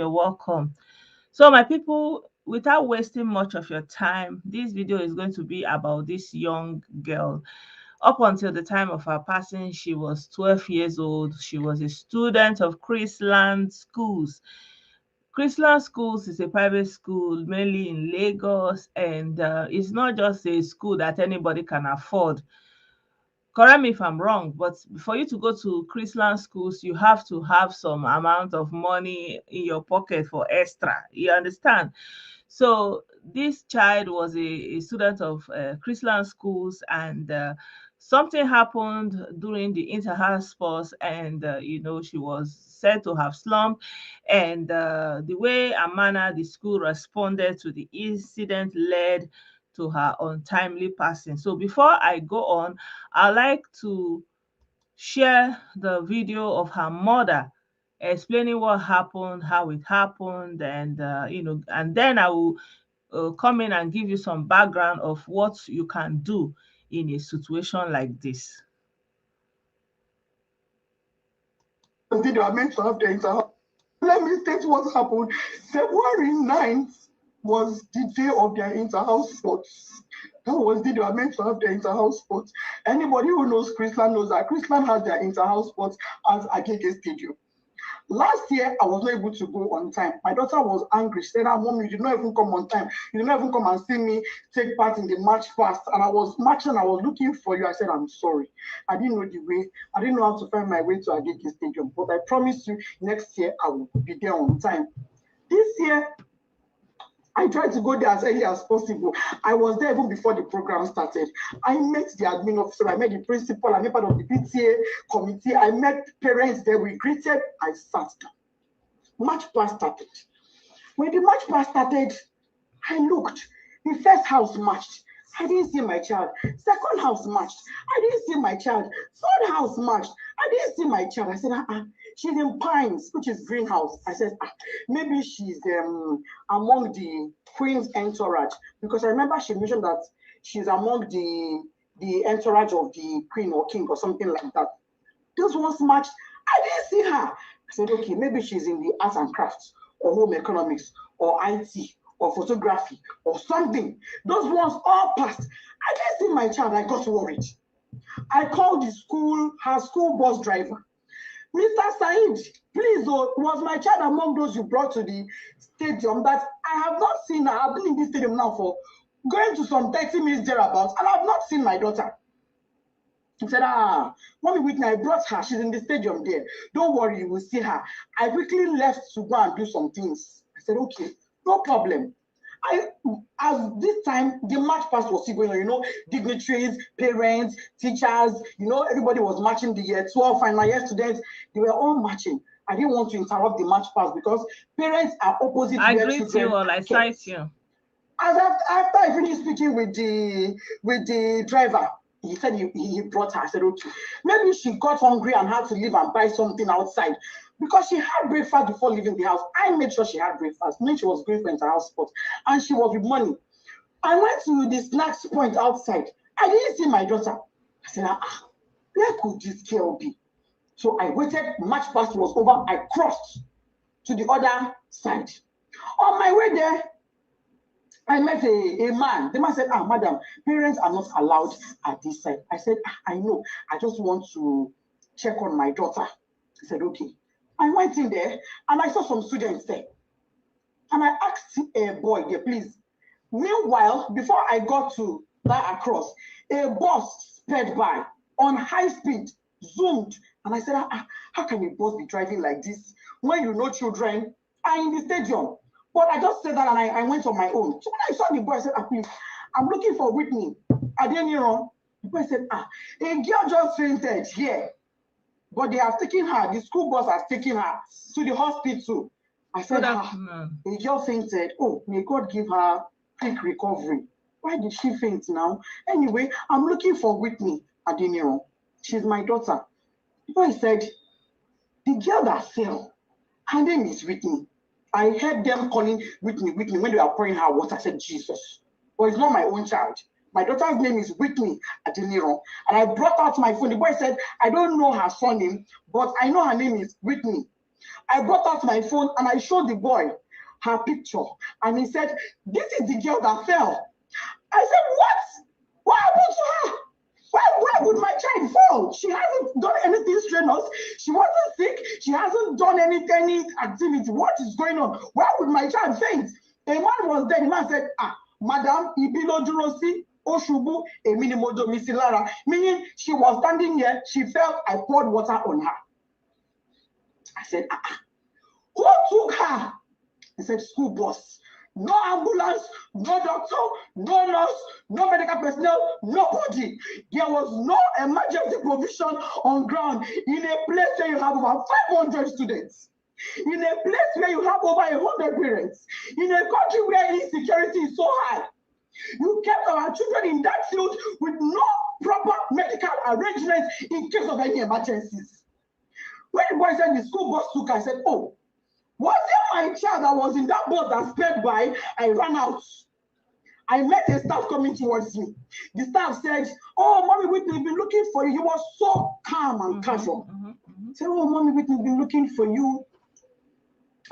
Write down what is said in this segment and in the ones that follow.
You're welcome. So, my people, without wasting much of your time, this video is going to be about this young girl. Up until the time of her passing, she was 12 years old. She was a student of Chrisland schools. Chrisland Schools is a private school mainly in Lagos, and it's not just a school that anybody can afford. Correct me if I'm wrong, but for you to go to Chrisland schools, you have to have some amount of money in your pocket for extra. You understand? So this child was a student of Chrisland schools, and something happened during the inter-house sports, and she was said to have slumped, and the way and manner the school responded to the incident led to her untimely passing. So before I go on, I like to share the video of her mother explaining what happened, how it happened, and and then I will come in and give you some background of what you can do in a situation like this. They are meant to have their inter-house. Let me state what happened. February 9th was the day of their inter-house sports. That was the day they were meant to have their inter-house sports. Anybody who knows Chrisland knows that Chrisland has their inter-house sports at Agege Stadium. Last year, I was not able to go on time. My daughter was angry. She said, Mom, you did not even come on time. You did not even come and see me take part in the march past. And I was marching, I was looking for you. I said, I'm sorry. I didn't know the way. I didn't know how to find my way to Agege Stadium. But I promise you, next year, I will be there on time. This year, I tried to go there as early as possible. I was there even before the program started. I met the admin officer, I met the principal, I met part of the PTA committee, I met parents there, we greeted, I sat down. March past started. When the march past started, I looked. The first house marched. I didn't see my child. Second house marched. I didn't see my child. Third house marched. I didn't see my child. I said, she's in Pines, which is greenhouse. I said, maybe she's among the Queen's entourage, because I remember she mentioned that she's among the entourage of the Queen or King or something like that. Those ones marched. I didn't see her. I said, okay, maybe she's in the arts and crafts or home economics or IT or photography or something. Those ones all passed. I didn't see my child. I got worried. I called the school, her school bus driver. Mr. Said, please, was my child among those you brought to the stadium? That I have not seen her. I've been in this stadium now for going to some 30 minutes thereabouts, and I've not seen my daughter. He said, Mommy Whitney, I brought her. She's in the stadium there. Don't worry, you will see her. I quickly left to go and do some things. I said, okay, no problem. As this time, the march past was still going on, dignitaries, parents, teachers, everybody was marching the year 12 final year students. They were all marching. I didn't want to interrupt the march past because parents are opposite I their greet children. you all. I cite you. After I finished speaking with the driver, he said he brought her. I said, okay, maybe she got hungry and had to leave and buy something outside because she had breakfast before leaving the house. I made sure she had breakfast when she was going for inter-house sports, and she was with money. I went to the snacks point outside. I didn't see my daughter. I said, where could this girl be? So I waited. March past was over. I crossed to the other side. On my way there, I met a man. The man said, madam, parents are not allowed at this side. I said, I know. I just want to check on my daughter. He said, okay. I went in there and I saw some students there. And I asked a boy there, please. Meanwhile, before I got to that across, a bus sped by on high speed, zoomed. And I said, how can a bus be driving like this when you know children are in the stadium? But I just said that and I went on my own. So when I saw the boy, I said, please, I'm looking for Whitney Adeniran. The boy said, a girl just fainted here. But they have taken her, the school bus has taken her to the hospital. I said, a girl fainted. Oh, may God give her quick recovery. Why did she faint now? Anyway, I'm looking for Whitney Adeniran. She's my daughter. The boy said, the girl that fell, her name is Whitney. I heard them calling Whitney when they were pouring her water. I said, Jesus. But it's not my own child. My daughter's name is Whitney Adeniran. And I brought out my phone. The boy said, I don't know her surname, but I know her name is Whitney. I brought out my phone and I showed the boy her picture. And he said, this is the girl that fell. I said, what? What happened to her? Why would my child fall? She hasn't done anything strenuous. She wasn't sick. She hasn't done any activity. What is going on? Why would my child faint? A man was there. The man said, Madam, Ibilo Jurosi, Oshubu, Eminimodo Misilara. Meaning she was standing here. She fell. I poured water on her. I said, who took her? He said, school bus. No ambulance, no doctor, no nurse, no medical personnel, nobody. There was no emergency provision on ground in a place where you have over 500 students, in a place where you have over 100 parents, in a country where insecurity is so high. You kept our children in that field with no proper medical arrangements in case of any emergencies. When the boy said the school bus took her, I said, oh, was it my child that was in that bus that sped by? I ran out. I met a staff coming towards me. The staff said, oh, Mommy Whitney, we've been looking for you. He was so calm and casual. He said, oh, Mommy Whitney, we've been looking for you.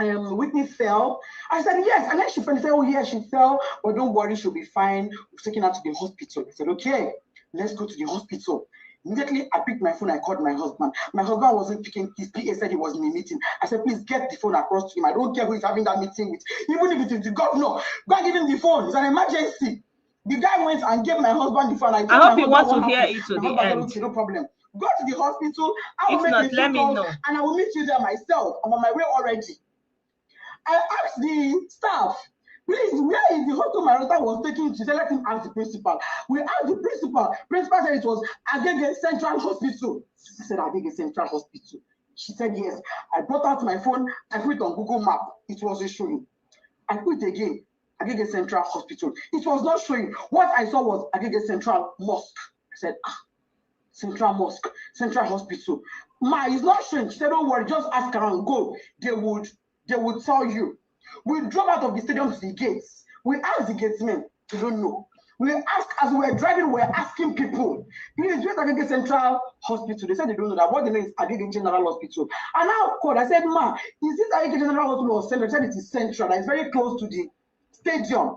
Whitney fell. I said, yes. And then she fell. He said, oh, yeah, she fell. But don't worry, she'll be fine. We've taken her to the hospital. I said, okay, let's go to the hospital. Immediately, I picked my phone. I called my husband. My husband wasn't picking. His PA said he was in a meeting. I said, please get the phone across to him. I don't care who he's having that meeting with. Even if it is the governor, go and give him the phone. It's an emergency. The guy went and gave my husband the phone. I hope you want to hear it to the end. Okay, no problem. Go to the hospital. I will If make not, a let phone me call, know. and I will meet you there myself. I'm on my way already. I asked the staff, please, where is the hospital my daughter was taking? She said, let him ask the principal. We asked the principal. Principal said it was Agege Central Hospital. I said, Agege Central Hospital. She said, yes. I brought out my phone. I put it on Google Map. It wasn't showing. I put it again, Agege Central Hospital. It was not showing. What I saw was Agege Central Mosque. I said, Central Mosque, Central Hospital. Ma, it's not showing. She said, don't worry, just ask around, go. They would tell you. We drove out of the stadium to the gates. We asked the gatesmen, they don't know. We asked, as we were driving, we were asking people, please, where's Agege Central Hospital? They said they don't know that. What they know is Agege General Hospital. And I called, I said, Ma, is this Agege General Hospital or Central? I said it is Central, it's very close to the stadium.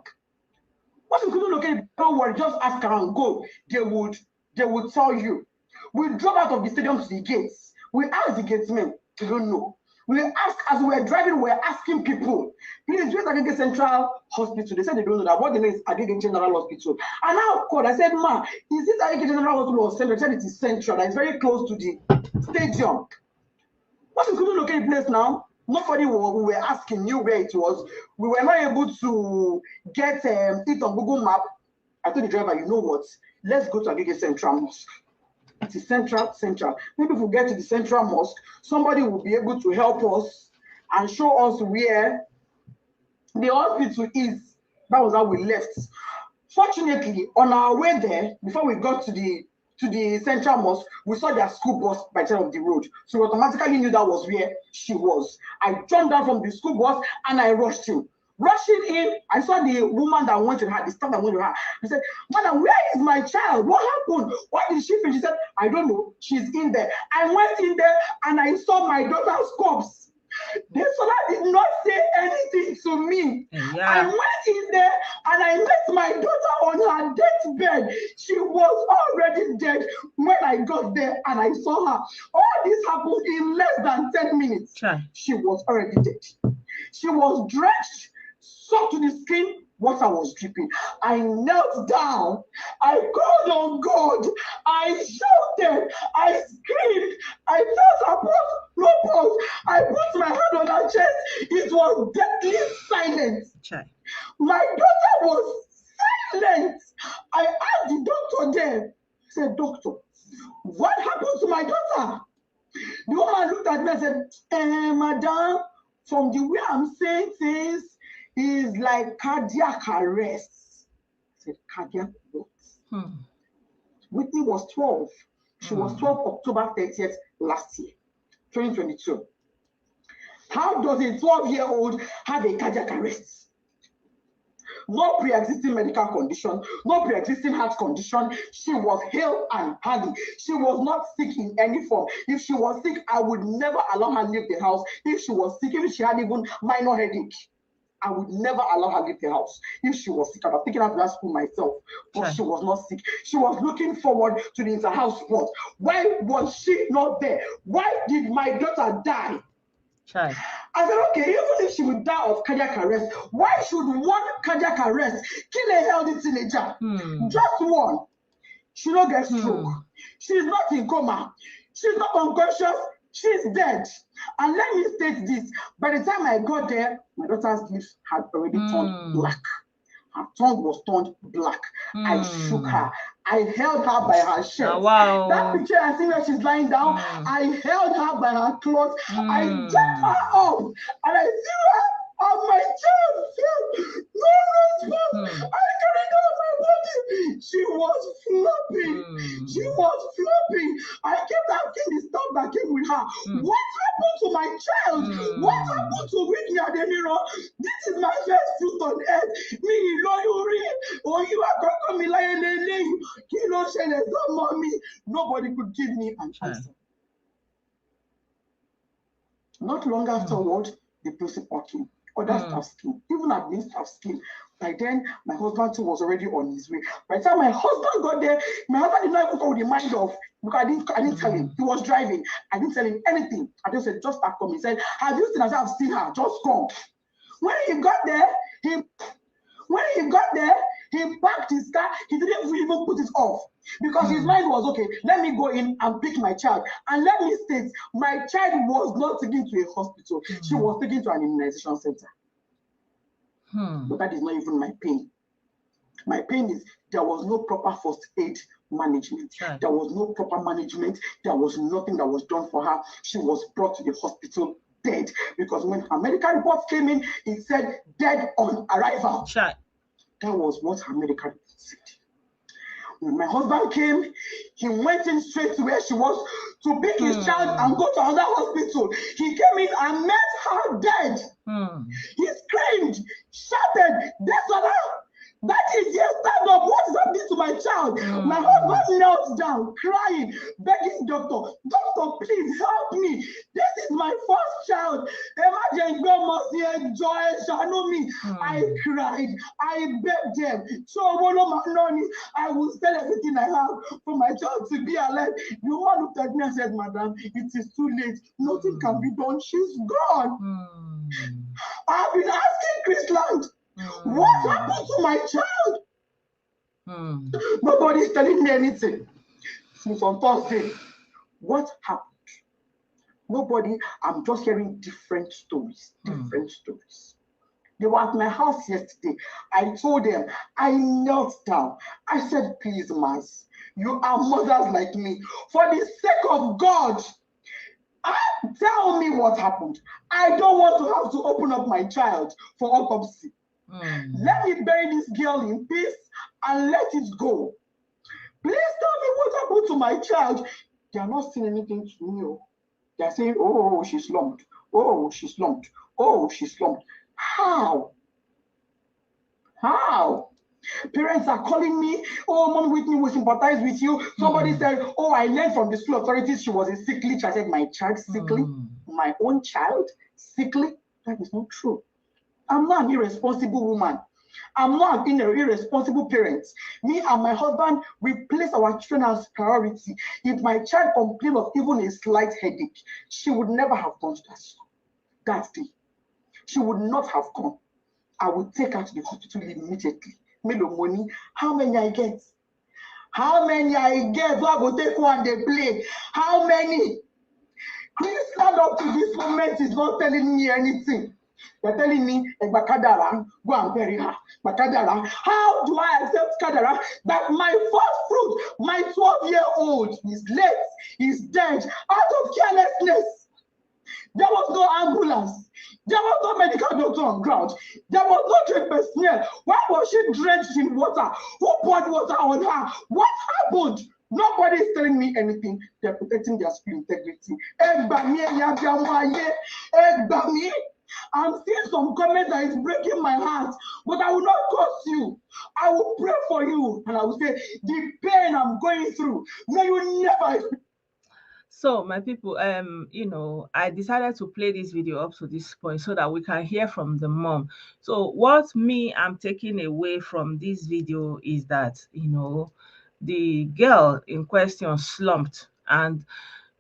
What we couldn't locate, don't worry, just ask around, go. They would tell you. We drove out of the stadium to the gates. We asked the gatesmen, they don't know. We asked, as we were driving, we were asking people, please, where's Agege Central Hospital? They said they don't know that. What they know is Agege General Hospital. And I called, I said, Ma, is this Agege General Hospital or Central? I said it is Central, it's very close to the stadium. What we couldn't locate the place now, nobody we were asking knew where it was. We were not able to get it on Google Map. I told the driver, you know what? Let's go to Agege Central Mosque. It is Central. Maybe if we get to the Central Mosque, somebody will be able to help us and show us where the hospital is. That was how we left. Fortunately, on our way there, before we got to the Central Mosque, we saw their school bus by the side of the road. So we automatically knew that was where she was. I jumped down from the school bus and I rushed in. Rushing in, I saw the woman that wanted her, the staff that wanted her. I said, Madam, where is my child? What happened? Why did she finish? She said, I don't know. She's in there. I went in there and I saw my daughter's corpse. The soldier did not say anything to me. Yeah. I went in there and I met my daughter on her deathbed. She was already dead when I got there and I saw her. All this happened in less than 10 minutes. Sure. She was already dead. She was drenched, soaked to the skin. Water was dripping. I knelt down. I called on God. I shouted. I screamed. I felt her pulse, no pulse. I put my hand on her chest. It was deadly silent. Sure. My daughter was silent. I asked the doctor there. I said, Doctor, what happened to my daughter? The woman looked at me and said, Madam, from the way I'm saying things, is like cardiac arrest. I said, cardiac what? Whitney was 12. She was 12 October 30th last year, 2022. How does a 12-year-old have a cardiac arrest? no pre-existing medical condition, no pre-existing heart condition. She was hale and healthy. She was not sick in any form. If she was sick, I would never allow her leave the house. If she was sick, if she had even minor headache, I would never allow her leave the house. If she was sick, I was taking her to that school myself. But she was not sick. She was looking forward to the inter-house sport. Why was she not there? Why did my daughter die? Sure. I said, okay, even if she would die of cardiac arrest, why should one cardiac arrest kill a healthy teenager? Just one. She don't get stroke. She's not in coma. She's not unconscious. She's dead. And let me state this. By the time I got there, my daughter's lips had already turned black. Her tongue was turned black. I shook her. I held her by her shirt. Oh, wow. That picture I see where she's lying down, I held her by her clothes. I jumped her up and I threw her on my chest. No response. I carried her on my body. She was flopping. She was flopping. I kept asking the stuff that came with her. What happened to my child? What happened to Whitney Adeniran? This is my first fruit on earth. Me, Lori, or you are going to come mommy. Nobody could give me an answer. Not long afterward, the principal came. Other staff came. Even admin staff came. By then, my husband too was already on his way. By the time my husband got there, my husband did not even go with the mind of, because I didn't tell him. He was driving. I didn't tell him anything. I just said, just start coming. He said, have you seen her? I've seen her. Just come. When he got there, he parked his car. He didn't even put it off because his mind was, okay, let me go in and pick my child. And let me state, my child was not taken to a hospital. She was taken to an immunization center. But that is not even my pain. My pain is there was no proper first aid management. There was no proper management. There was nothing that was done for her. She was brought to the hospital dead because when her medical reports came in, it said dead on arrival. That was what her medical report said. When my husband came, he went in straight to where she was to pick his child and go to another hospital. He came in and met her dead. He screamed, shouted, "Desola! That is your stand up. What is happening to my child?" My husband knelt down, crying, begging doctor, please help me. This is my first child. Imagine God must enjoy, shadow me. I cried. I begged them. So I will sell everything I have for my child to be alive. The one looked at me and said, "Madam, it is too late. Nothing can be done. She's gone." I've been asking Chrisland, what happened to my child? Nobody's telling me anything. Since on Thursday, what happened? Nobody. I'm just hearing different stories. They were at my house yesterday. I told them, I knelt down. I said, please, Mas, you are mothers like me. For the sake of God, tell me what happened. I don't want to have to open up my child for autopsy. Let me bury this girl in peace and let it go. Please tell me what happened to my child. They are not saying anything to me. They are saying, oh, she's slumped. Oh, she's slumped. Oh, she's slumped. How? Parents are calling me, oh, Mom Whitney will sympathize with you. Somebody said, oh, I learned from the school authorities she was a sickly child. I said, my child sickly? My own child sickly? That is not true. I'm not an irresponsible woman. I'm not an irresponsible parent. Me and my husband, we place our children as priority. If my child complained of even a slight headache, she would never have gone to that day. She would not have come. I would take her to the hospital immediately. Money, how many I get? How many I get? So I go take one, they play. How many? Chrisland up to this moment is not telling me anything. They're telling me, Bakadara, go and bury her. Bakadara, how do I accept Kadara that my first fruit, my 12-year-old, is late, is dead, out of carelessness? There was no ambulance. There was no medical doctor on ground. There was no trained personnel. Why was she drenched in water? Who poured water on her? What happened? Nobody is telling me anything. They're protecting their school integrity. I'm seeing some comment that is breaking my heart, but I will not curse you. I will pray for you, and I will say, the pain I'm going through, may you never. So my people, I decided to play this video up to this point so that we can hear from the mom. So what me I'm taking away from this video is that, the girl in question slumped, and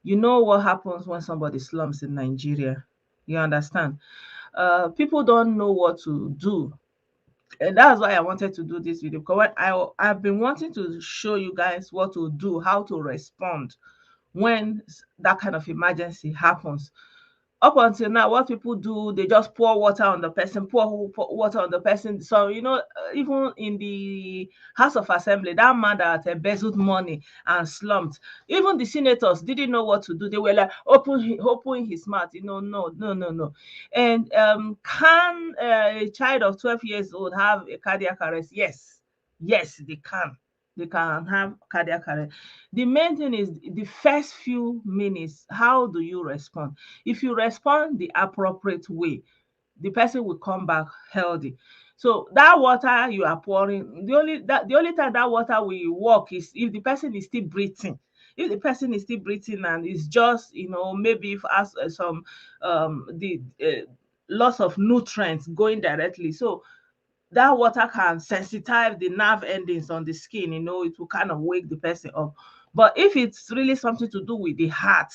you know what happens when somebody slumps in Nigeria. You understand? People don't know what to do, and that's why I wanted to do this video, because I've been wanting to show you guys what to do, how to respond when that kind of emergency happens. Up until now, what people do, they just pour water on the person, pour water on the person. So, even in the House of Assembly, that man that embezzled money and slumped, even the senators didn't know what to do. They were like, open his mouth, no. And can a child of 12 years old have a cardiac arrest? Yes, they can. They can have cardiac arrest. The main thing is the first few minutes. How do you respond? If you respond the appropriate way, the person will come back healthy. So that water you are pouring, the only time that water will work is if the person is still breathing. If the person is still breathing and it's just, maybe if as some the loss of nutrients going directly. So that water can sensitize the nerve endings on the skin, it will kind of wake the person up. But if it's really something to do with the heart,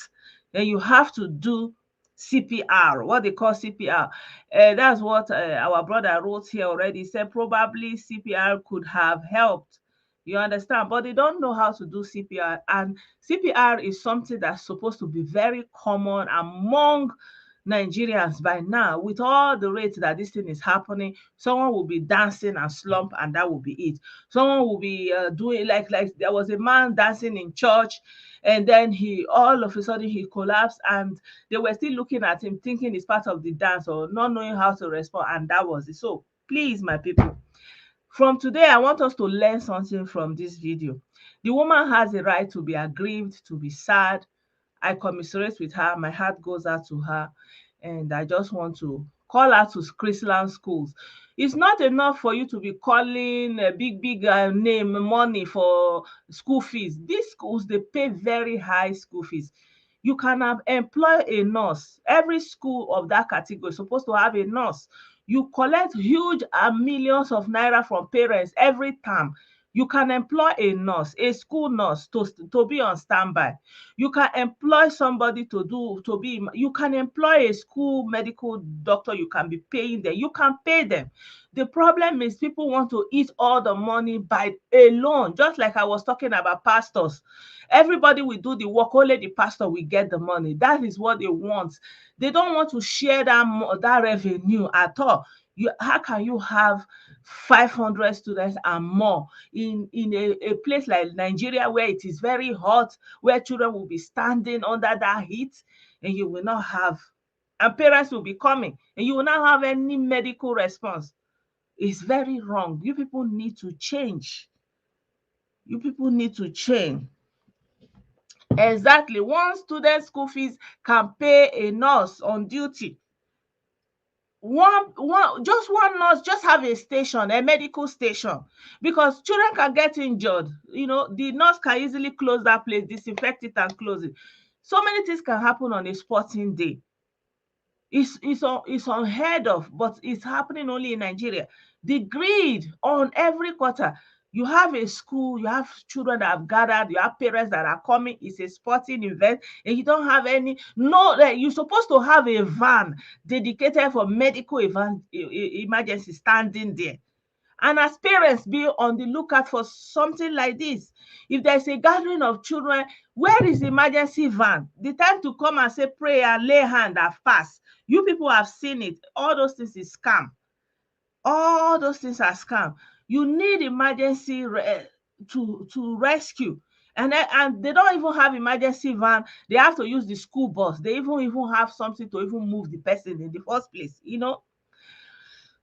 then you have to do CPR, what they call CPR. That's what our brother wrote here already. He said probably CPR could have helped. You understand? But they don't know how to do CPR. And CPR is something that's supposed to be very common among Nigerians by now. With all the rates that this thing is happening, someone will be dancing and slump, and that will be it. Someone will be doing like there was a man dancing in church, and then he all of a sudden he collapsed, and they were still looking at him thinking it's part of the dance or not knowing how to respond, and that was it. So please, my people, from today I want us to learn something from this video. The woman has a right to be aggrieved, to be sad. I commiserate with her. My heart goes out to her. And I just want to call her to Chrisland schools. It's not enough for you to be calling a big name money for school fees. These schools, they pay very high school fees. You can employ a nurse. Every school of that category is supposed to have a nurse. You collect huge millions of naira from parents every term. You can employ a nurse, a school nurse, to be on standby. You can employ somebody you can employ a school medical doctor. You can be paying them. You can pay them. The problem is people want to eat all the money by alone, just like I was talking about pastors. Everybody will do the work, only the pastor will get the money. That is what they want. They don't want to share that revenue at all. How can you have 500 students and more in a place like Nigeria, where it is very hot, where children will be standing under that heat, and you will not have, and parents will be coming, and you will not have any medical response? It's very wrong. You people need to change. You people need to change. Exactly. One student school fees can pay a nurse on duty. Just one nurse, just have a station, a medical station, because children can get injured. The nurse can easily close that place, disinfect it and close it. So many things can happen on a sporting day. It's unheard of, but it's happening only in Nigeria. The greed on every quarter. You have a school, you have children that have gathered, you have parents that are coming. It's a sporting event, and you don't have any. No, you're supposed to have a van dedicated for medical emergency standing there. And as parents, be on the lookout for something like this. If there's a gathering of children, where is the emergency van? The time to come and say prayer, lay hand have passed. You people have seen it. All those things is scam. All those things are scam. You need emergency to rescue. And they don't even have emergency van. They have to use the school bus. They even have something to even move the person in the first place.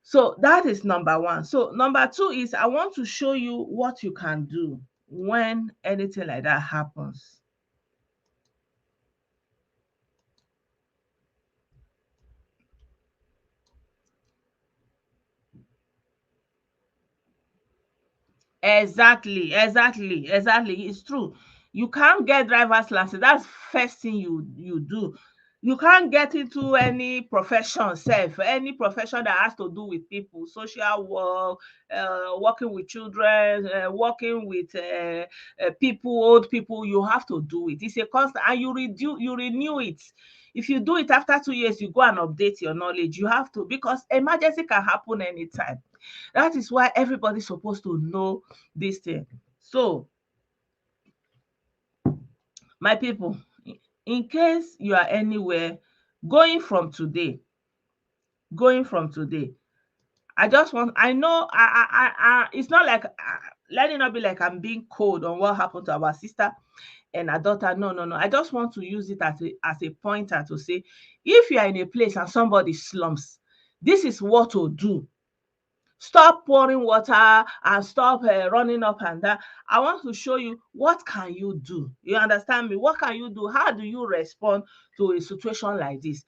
So that is number one. So number two is I want to show you what you can do when anything like that happens. Exactly, exactly, exactly. It's true. You can't get driver's license. That's first thing you do. You can't get into any profession, self, any profession that has to do with people, social work, working with children, working with people, old people. You have to do it. It's a constant, and you renew it. If you do it after 2 years, you go and update your knowledge. You have to, because emergency can happen anytime. That is why everybody's supposed to know this thing. So, my people, in case you are anywhere going from today, going from today, I just want, I know, it's not like, let it not be like I'm being cold on what happened to our sister and her daughter. No, no, no. I just want to use it as a pointer to say, if you are in a place and somebody slumps, this is what to do. Stop pouring water and stop running up and down. I want to show you what can you do. You understand me? What can you do? How do you respond to a situation like this?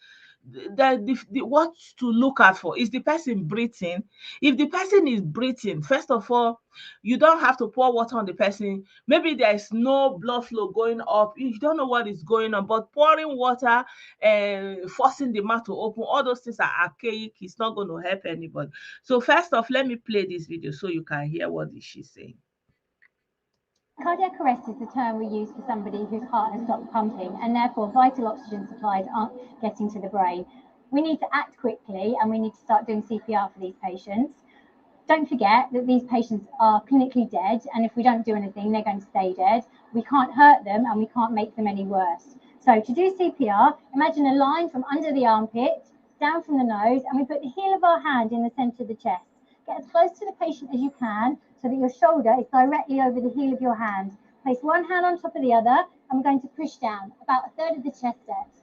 What to look out for is the person breathing. If the person is breathing, first of all, you don't have to pour water on the person. Maybe there is no blood flow going up. You don't know what is going on, but pouring water and forcing the mouth to open, all those things are archaic. It's not going to help anybody. So first off, let me play this video so you can hear what she's saying. Cardiac arrest is the term we use for somebody whose heart has stopped pumping and therefore vital oxygen supplies aren't getting to the brain. We need to act quickly and we need to start doing CPR for these patients. Don't forget that these patients are clinically dead, and if we don't do anything, they're going to stay dead. We can't hurt them and we can't make them any worse. So to do CPR, imagine a line from under the armpit, down from the nose, and we put the heel of our hand in the center of the chest. Get as close to the patient as you can so that your shoulder is directly over the heel of your hand. Place one hand on top of the other, and we're going to push down about a third of the chest depth,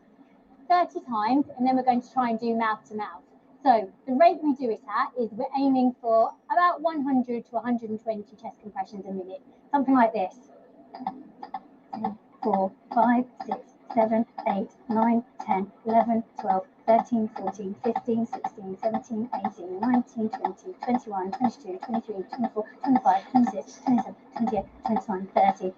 30 times, and then we're going to try and do mouth to mouth. So the rate we do it at is we're aiming for about 100 to 120 chest compressions a minute, something like this. 4, 5, 6, 7, 8, 9, 10, 11, 12, 13, 14, 15, 16, 17, 18, 19, 20, 21, 22, 23, 24, 25, 26, 27, 28, 29, 30.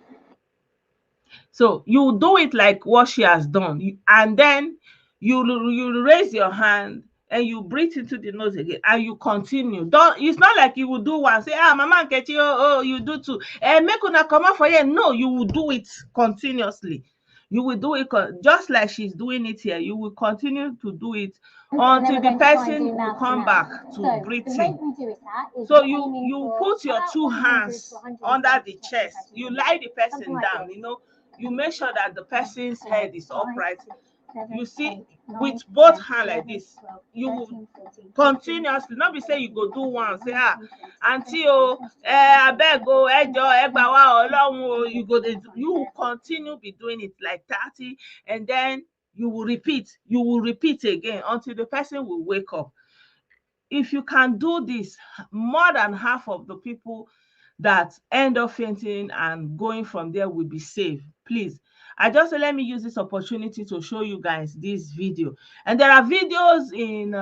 So you do it like what she has done, and then you raise your hand and you breathe into the nose again, and you continue. Don't. It's not like you will do one, say, Mama Nkechi, oh, you do two. Make una come out for here. No, you will do it continuously. You will do it just like she's doing it here. You will continue to do it until the person will come back to breathing. So you put your two hands under the chest. You lie the person down, you make sure that the person's head is upright. You see, with both hands like this, you will continuously, not be say you go do one, say, auntie, abeg o, ejo, egba wa Ọlọ́run o, you will continue be doing it like 30, and then you will repeat again until the person will wake up. If you can do this, more than half of the people that end up fainting and going from there will be safe. Please, I just say, let me use this opportunity to show you guys this video. And there are videos in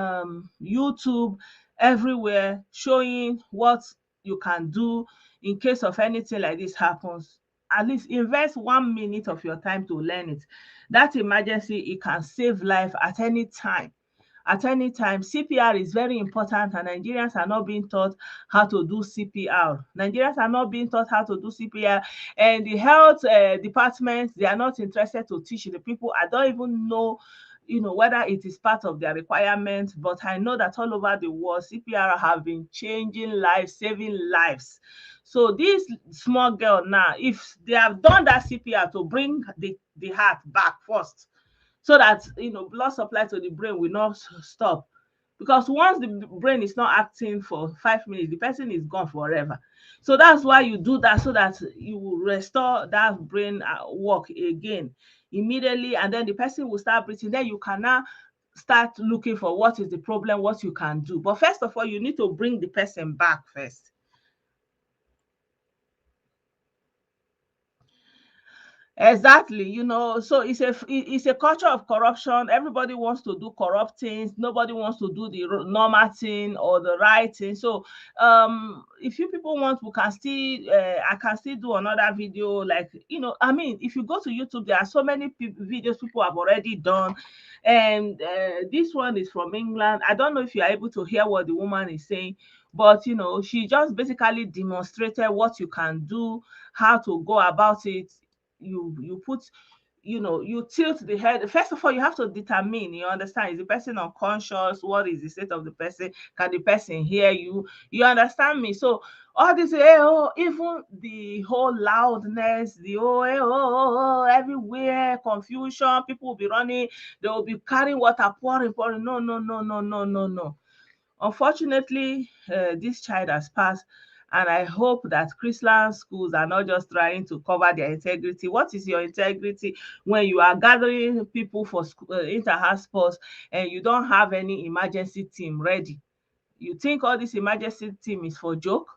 YouTube everywhere showing what you can do in case of anything like this happens. At least invest 1 minute of your time to learn it. That emergency, it can save life at any time. At any time. CPR is very important, and Nigerians are not being taught how to do CPR. Nigerians are not being taught how to do CPR, and the health departments, they are not interested to teach the people. I don't even know, whether it is part of their requirements, but I know that all over the world, CPR have been changing lives, saving lives. So this small girl now, if they have done that CPR to bring the heart back first, so that blood supply to the brain will not stop, because once the brain is not acting for 5 minutes, the person is gone forever. So that's why you do that, so that you will restore that brain work again immediately, and then the person will start breathing. Then you can now start looking for what is the problem, what you can do. But first of all, you need to bring the person back first. Exactly, so it's a culture of corruption. Everybody wants to do corrupt things. Nobody wants to do the normal thing or the right thing. So, if you people want, we can still, I can still do another video. Like, I mean, if you go to YouTube, there are so many videos people have already done, and this one is from England. I don't know if you are able to hear what the woman is saying, but she just basically demonstrated what you can do, how to go about it. You put, you tilt the head. First of all, you have to determine, you understand, is the person unconscious? What is the state of the person? Can the person hear you? You understand me? So all this, even the whole loudness, the everywhere, confusion, people will be running, they will be carrying water, pouring. No, no, no, no, no, no, no. Unfortunately, this child has passed, and I hope that Chrisland schools are not just trying to cover their integrity. What is your integrity when you are gathering people for inter-house sports and you don't have any emergency team ready? You think all this emergency team is for joke?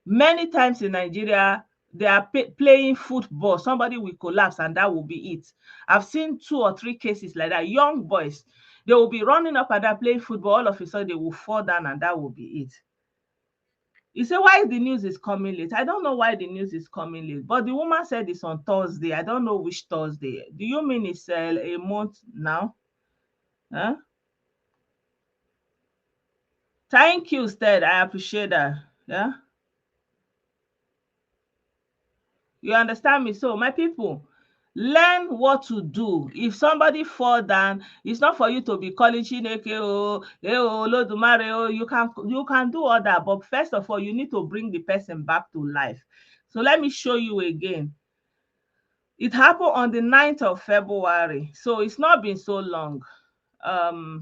Many times in Nigeria, they are playing football. Somebody will collapse and that will be it. I've seen 2 or 3 cases like that. Young boys, they will be running up and down playing football. All of a sudden, they will fall down and that will be it. You say, why the news is coming late? I don't know why the news is coming late. But the woman said it's on Thursday. I don't know which Thursday. Do you mean it's a month now? Huh? Thank you, Stead. I appreciate that. Yeah. You understand me? So, my people, learn what to do. If somebody fall down, it's not for you to be calling Chineke, Olodumare, you can do all that. But first of all, you need to bring the person back to life. So let me show you again. It happened on the 9th of February. So it's not been so long.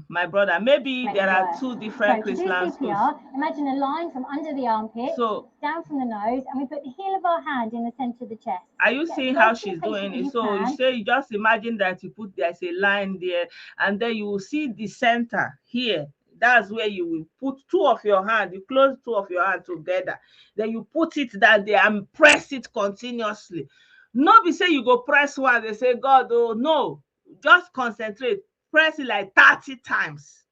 My brother, maybe there are 2 different Chrisland schools. Imagine a line from under the armpit, so down from the nose, and we put the heel of our hand in the center of the chest. Are you seeing how she's doing it? So you say, you just imagine that you put, there's a line there, and then you will see the center here. That's where you will put 2 of your hands. You close 2 of your hands together. Then you put it down there and press it continuously. Not be say you go press one, they say, God, oh no. Just concentrate. Press it like 30 times.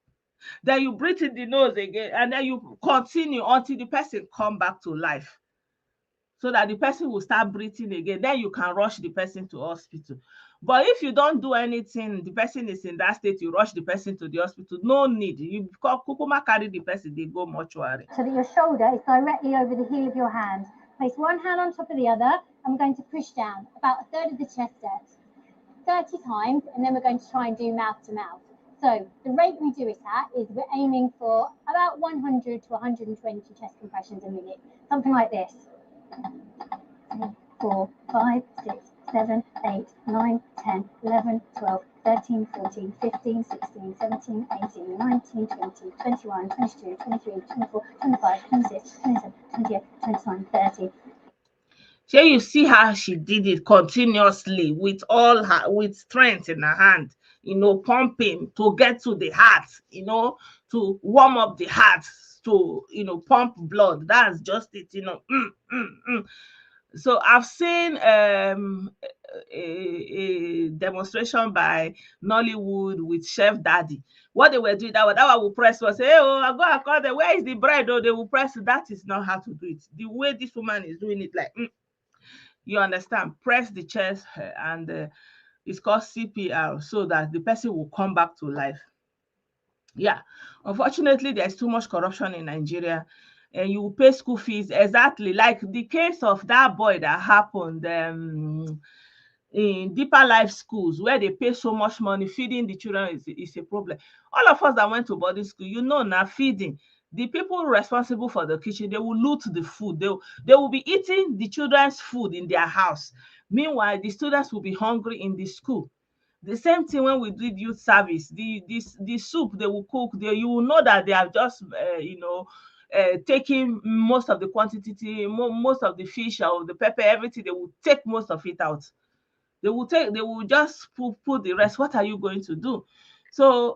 Then you breathe in the nose again, and then you continue until the person come back to life, so that the person will start breathing again. Then you can rush the person to hospital. But if you don't do anything, the person is in that state, you rush the person to the hospital, no need. You kukuma carry the person, they go mortuary. So that your shoulder is directly over the heel of your hand. Place one hand on top of the other, and we're going to push down about a third of the chest depth, 30 times, and then we're going to try and do mouth to mouth. So the rate we do it at is we're aiming for about 100 to 120 chest compressions a minute, something like this. 4, 5, 6, 7, 8, 9, 10, 11, 12, 13, 14, 15, 16, 17, 18, 19, 20, 21, 22, 23, 24, 25, 26, 27, 28, 29, 30. So you see how she did it continuously with all her, with strength in her hand, pumping to get to the heart, to warm up the heart, to, pump blood. That's just it, So I've seen a demonstration by Nollywood with Chef Daddy. What they were doing, that one will press was say, hey, I go and call them, where is the bread? Oh, they will press. That is not how to do it. The way this woman is doing it, like, you understand, press the chest, and it's called CPR, so that the person will come back to life. Yeah, unfortunately, there's too much corruption in Nigeria, and you pay school fees exactly like the case of that boy that happened in Deeper Life schools, where they pay so much money. Feeding the children is a problem. All of us that went to boarding school, now feeding. The people responsible for the kitchen, they will loot the food. They will be eating the children's food in their house. Meanwhile, the students will be hungry in the school. The same thing when we did youth service. The soup they will cook, you will know that they have just taking most of the quantity, most of the fish or the pepper, everything. They will take most of it out. They will just put the rest. What are you going to do? So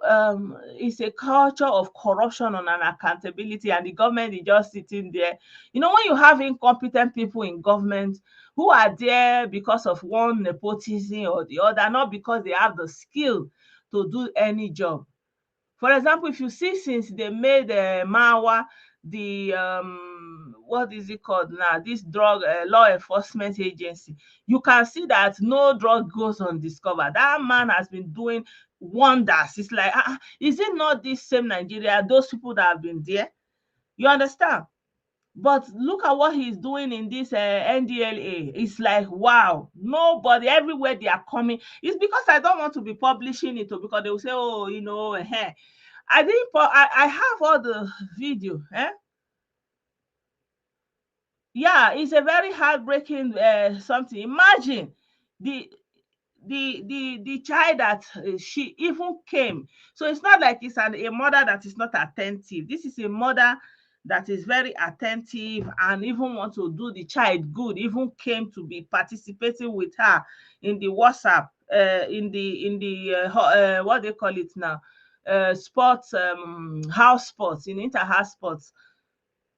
it's a culture of corruption and accountability, and the government is just sitting there. You know, when you have incompetent people in government who are there because of one nepotism or the other, not because they have the skill to do any job. For example, if you see, since they made Mawa the what is it called now, this drug law enforcement agency, you can see that no drug goes undiscovered. That man has been doing wonders. It's like, is it not this same Nigeria, those people that have been there? You understand? But look at what he's doing in this NDLA. It's like, wow, nobody, everywhere they are coming. It's because I don't want to be publishing it, because they will say, oh, you know, I didn't. I have all the video. Yeah, it's a very heartbreaking something. Imagine the the child that she even came. So it's not like it's a mother that is not attentive. This is a mother that is very attentive and even want to do the child good. Even came to be participating with her in the WhatsApp, what they call it now, sports, house sports, in inter-house sports.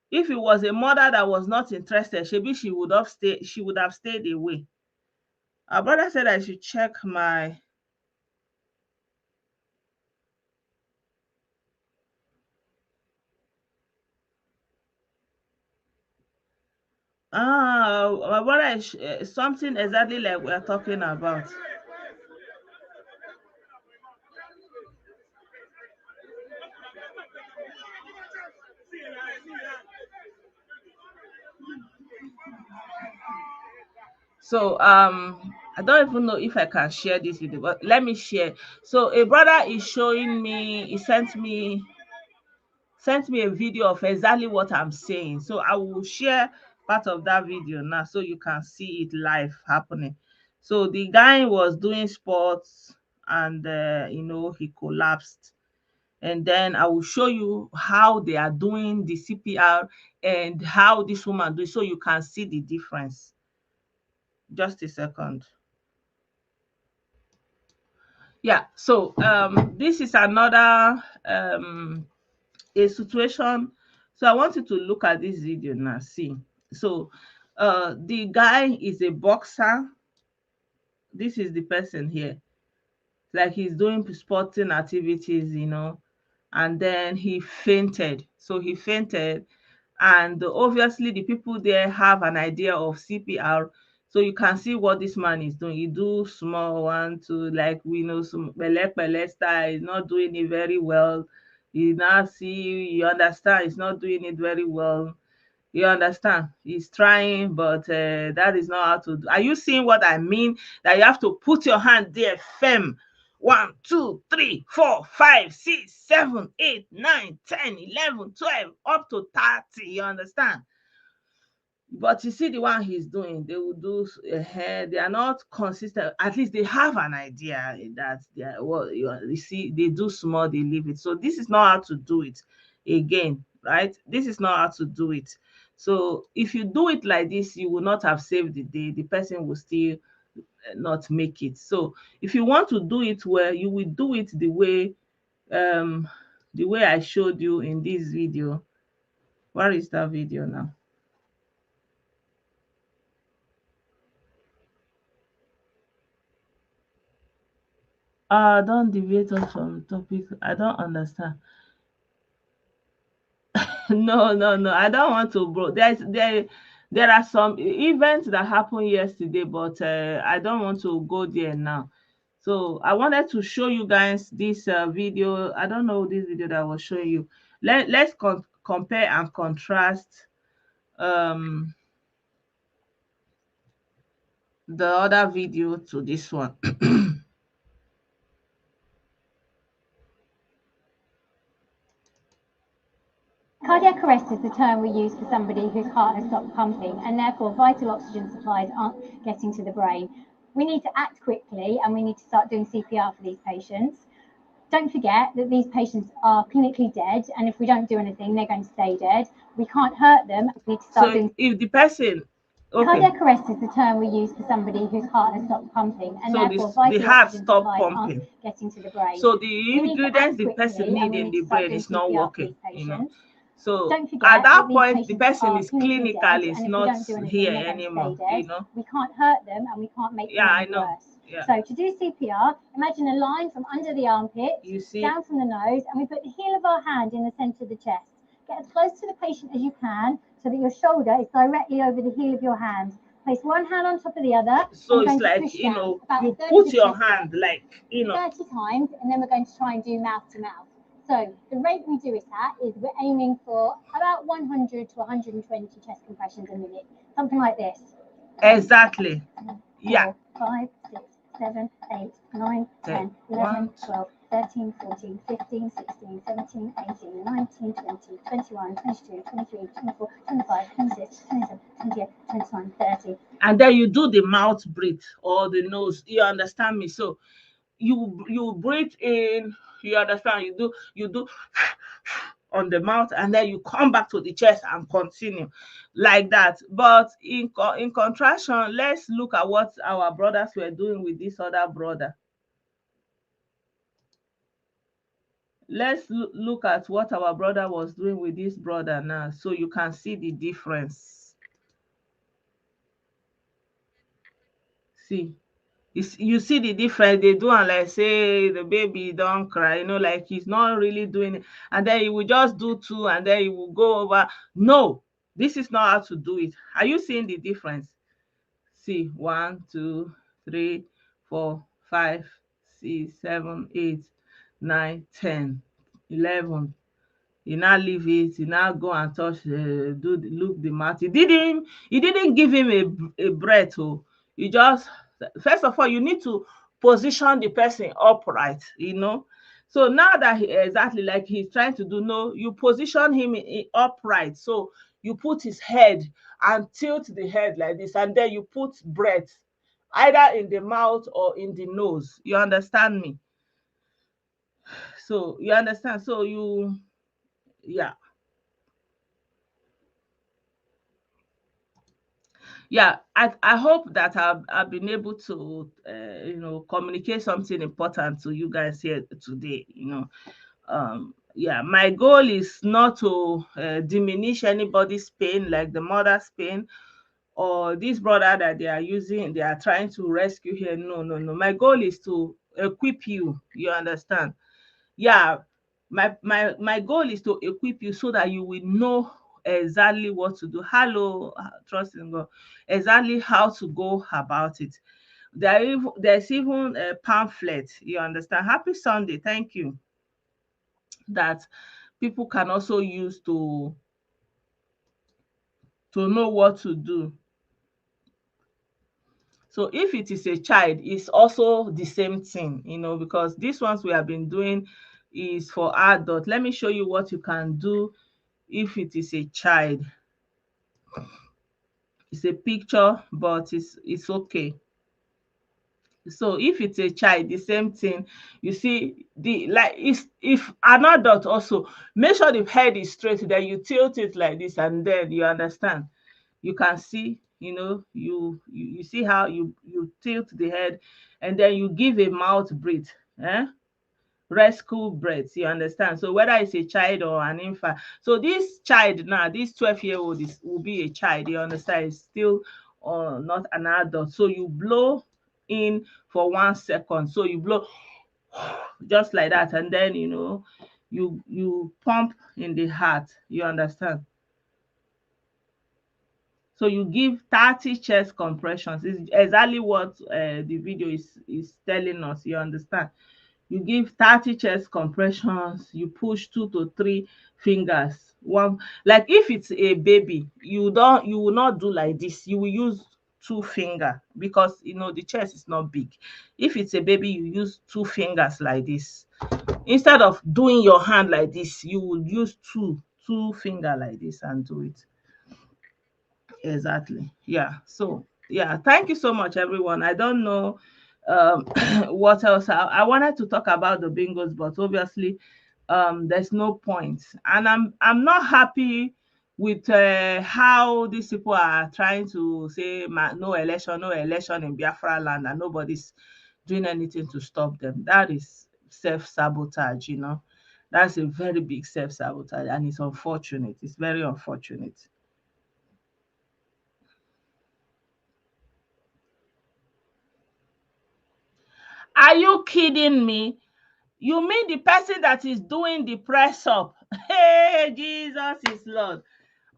If it was a mother that was not interested, maybe she would have stayed. She would have stayed away. Our brother said I should check my. My brother is something exactly like we're talking about. So I don't even know if I can share this video, but let me share. So a brother is showing me, he sent me a video of exactly what I'm saying. So I will share part of that video now so you can see it live happening. So the guy was doing sports and you know, he collapsed. And then I will show you how they are doing the CPR and how this woman do it, so you can see the difference. Just a second. Yeah, so this is another a situation. So I want you to look at this video now. See, so the guy is a boxer. This is the person here, like he's doing sporting activities, you know, and then he fainted. So he fainted, and obviously the people there have an idea of CPR. So you can see what this man is doing. He do small one to, like, we know, some pele style. He's not doing it very well. You now see, you understand, he's not doing it very well. You understand? He's trying, but that is not how to do. Are you seeing what I mean? That you have to put your hand there firm. 1, 2, 3, 4, 5, 6, 7, 8, 9, 10, 11, 12, up to 30. You understand? But you see the one he's doing, they will do they are not consistent. At least they have an idea that they are, well, you see, they do small, they leave it. So this is not how to do it again, right? This is not how to do it. So if you do it like this, you will not have saved the day. The person will still not make it. So if you want to do it well, you will do it the way I showed you in this video. Where is that video now? Don't deviate us from topic. I don't understand. No. I don't want to, bro. There are some events that happened yesterday, but I don't want to go there now. So I wanted to show you guys this video. I don't know this video that I was showing you. Let's compare and contrast um the other video to this one. Cardiac arrest is the term we use for somebody whose heart has stopped pumping and therefore vital oxygen supplies aren't getting to the brain. We need to act quickly and we need to start doing CPR for these patients. Don't forget that these patients are clinically dead, and if we don't do anything, they're going to stay dead. We can't hurt them. We need to start So doing. if the person Okay. Cardiac arrest is the term we use for somebody whose heart has stopped pumping and So therefore the vital heart oxygen stopped supplies pumping. aren't getting to the brain. So the We need to ingredients act the person quickly need and we in need the to start brain doing is not CPR for working, these you know. patients. So Don't at forget that that these point, the patients person are is clinically dead, clinically is and if we not don't do anything, here they're going to anymore, stay dead. you know. We can't hurt them and we can't make Yeah, them I any know. worse. Yeah. So to do CPR, imagine a line from under the armpit, You see, down from the nose, and we put the heel of our hand in the centre of the chest. Get as close to the patient as you can so that your shoulder is directly over the heel of your hand. Place one hand on top of the other. so I'm it's going to like, push you down know, about you a third of put the your chest hand like, you know, 30 times, and then we're going to try and do mouth to mouth. So the rate we do it at is we're aiming for about 100 to 120 chest compressions a minute, something like this. exactly. Yeah. 4, 5, 6, 7, 8, 9, 10, 11, 12, 13, 14, 15, 16, 17, 18, 19, 20, 21, 22, 23, 24, 25, 26, 27, 28, 29, 30. And then you do the mouth breathe or the nose. You understand me? So you breathe in, you understand, you do on the mouth, and then you come back to the chest and continue like that. But in contraction, let's look at what our brothers were doing with this other brother. Let's look at what our brother was doing with this brother now, so you can see the difference. See, you see the difference. They do, and like say the baby don't cry, you know, like he's not really doing it, and then he will just do two, and then he will go over. No, this is not how to do it. Are you seeing the difference? See, 1, 2, 3, 4, 5, 6, 7, 8, 9, 10, 11. You now leave it, you now go and touch, look the mouth. He didn't give him a breath. Oh, you just, first of all, you need to position the person upright, you know. So now that exactly like he's trying to do, no, you position him upright. So you put his head and tilt the head like this, and then you put breath either in the mouth or in the nose. You understand me? So you understand? So yeah. Yeah, I hope that I've been able to communicate something important to you guys here today. Yeah, my goal is not to diminish anybody's pain, like the mother's pain or this brother that they are trying to rescue here. No, no, no. My goal is to equip you. You understand? Yeah, my goal is to equip you so that you will know exactly what to do. Hello, trust in God. Exactly how to go about it. There's even a pamphlet. You understand? Happy Sunday. Thank you. That people can also use to know what to do. So if it is a child, it's also the same thing, because these ones we have been doing is for adult. Let me show you what you can do if it is a child. It's a picture, but it's okay. So if it's a child, the same thing. You see, if an adult also, make sure the head is straight, then you tilt it like this, and then you understand. You can see, you see how you tilt the head, and then you give a mouth breathe. Rescue breaths, you understand? So whether it's a child or an infant, so this child now, this 12-year-old will be a child, you understand? It's still not an adult. So you blow in for 1 second, so you blow just like that, and then you pump in the heart, you understand? So you give 30 chest compressions. It's exactly what the video is telling us, you understand? You give 30 chest compressions, you push 2 to 3 fingers. One, like if it's a baby, you will not do like this. You will use 2 finger because the chest is not big. If it's a baby, you use 2 fingers like this. Instead of doing your hand like this, you will use two finger like this and do it. Exactly. Yeah. So yeah, thank you so much, everyone. I don't know what else. I wanted to talk about the bingos, but obviously there's no point. And I'm not happy with how these people are trying to say no election, no election in Biafra land, and nobody's doing anything to stop them. That is self-sabotage, you know. That's a very big self-sabotage, and it's unfortunate. It's very unfortunate. Are you kidding me? You mean the person that is doing the press up? Hey, Jesus is Lord.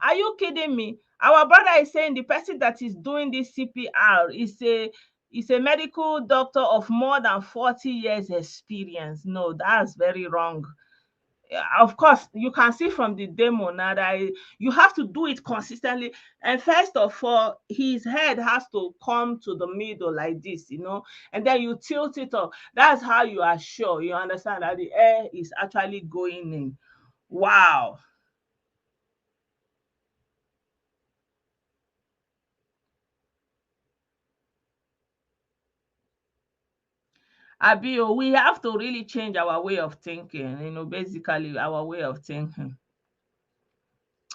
Are you kidding me? Our brother is saying the person that is doing this CPR is a medical doctor of more than 40 years experience. No, that's very wrong. Of course, you can see from the demo now that you have to do it consistently. And first of all, his head has to come to the middle like this, you know, and then you tilt it up. That's how you are sure, you understand, that the air is actually going in. Wow. Abio, we have to really change our way of thinking, you know, basically our way of thinking.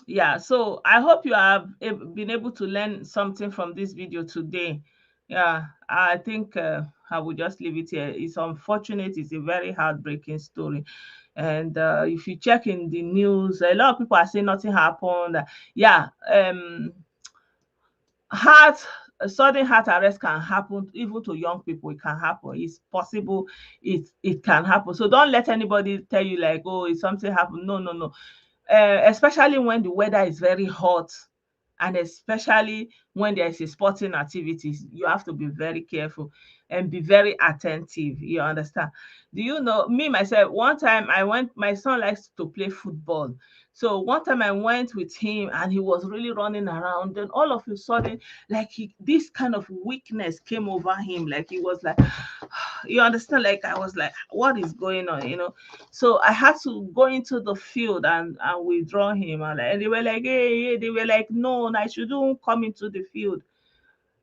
Yeah, so I hope you have been able to learn something from this video today. Yeah, I think I will just leave it here. It's unfortunate. It's a very heartbreaking story. And if you check in the news, a lot of people are saying nothing happened. Yeah, heart a sudden heart arrest can happen even to young people. It can happen. It's possible. It can happen. So don't let anybody tell you like, oh, if something happened. No, no, no. Especially when the weather is very hot, and especially when there's a sporting activities, you have to be very careful and be very attentive. You understand? Do you know me myself? One time I went. My son likes to play football. So one time I went with him and he was really running around. Then all of a sudden, like this kind of weakness came over him. Like he was like, you understand? Like I was like, what is going on? You know. So I had to go into the field and withdraw him. And they were like, hey, they were like, no, I shouldn't come into the field.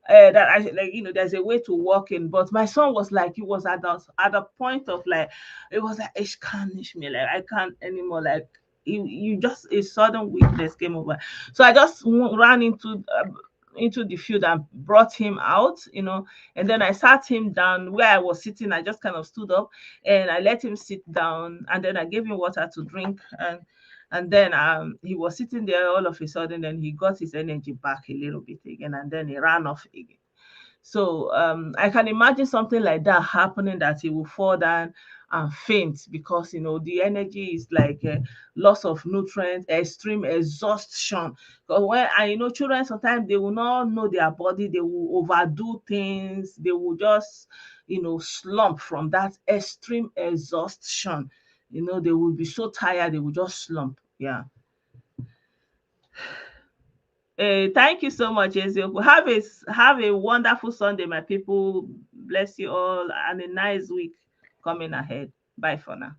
That I like, you know, there's a way to walk in. But my son was like, he was at the point of like, it was like, "Ish, can't me, like I can't anymore." Like you just a sudden weakness came over. So I just ran into the field and brought him out, you know, and then I sat him down where I was sitting. I just kind of stood up and I let him sit down, and then I gave him water to drink, and then he was sitting there. All of a sudden, then he got his energy back a little bit again, and then he ran off again. So I can imagine something like that happening, that he will fall down and faint, because you know the energy is like loss of nutrients, extreme exhaustion. Because when and you know children, sometimes they will not know their body, they will overdo things, they will just slump from that extreme exhaustion. You know, they will be so tired, they will just slump. Yeah. Thank you so much, Ezioku. Have a wonderful Sunday, my people. Bless you all, and a nice week coming ahead. Bye for now.